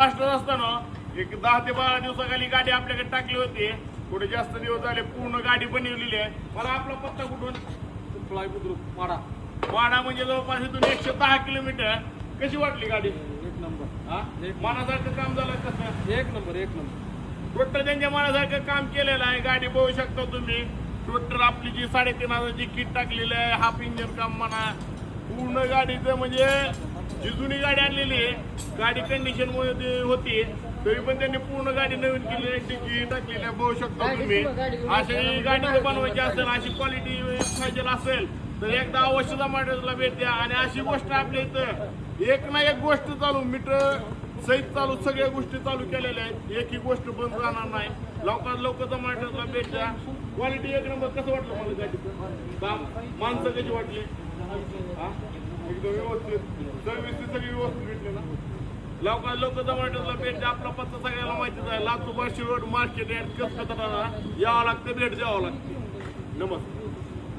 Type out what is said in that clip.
Master असताना एक 10 ते 12 दिवसाखाली गाडी आपल्याकडे टाकली होती. थोडे जास्त दिवस झाले, पूर्ण गाडी बनवलेली आहे. मला आपला पत्ता कुठून? प्लाय बुद्रुक माडा. वाडा म्हणजे जवळपास इथून 110 किलोमीटर. कशी वाटली गाडी? एक नंबर. हा, मनासारखं काम झालं कसं? एक नंबर एक नंबर. टोटल त्यांच्या मनासारखं काम केलेलं आहे. गाडी बघू शकता तुम्ही. टोटल आपली जी 3,500ची किट टाकलेली आहे, हाफ इंजन काम म्हणा, पूर्ण गाडीचं म्हणजे जी जुनी गाडी आणलेली आहे, गाडी कंडिशन मध्ये होती तरी पण त्यांनी पूर्ण गाडी नवीन केलेली आहे, डिग्गी टाकलेली आहे. बघू शकता तुम्ही. अशी गाडी जर बनवायची असेल, अशी क्वालिटी पाहिजे असेल तर एकदा अवश्य जमाट्याला भेट द्या. आणि अशी गोष्ट आपल्या इथं एक ना एक गोष्ट चालू, मीटर सहित चालू, सगळ्या गोष्टी चालू केलेल्या आहेत. एकही गोष्ट बंद राहणार नाही. लवकरात लवकर जमाट्याला भेट द्या. क्वालिटी एक नंबर. कसं वाटलं मला गाडीचं? माणसं कशी वाटली? हा, एकदम व्यवस्थित. सर्व्हिस सगळी व्यवस्थित भेटली ना. लवकरात लवकर जमाट्याला भेट द्या. आपला पत्ता सगळ्याला माहितीच आहे. Latur Barshi road, market yard, कसं यावं लागतं, भेट द्यावं लागते. नमस्कार.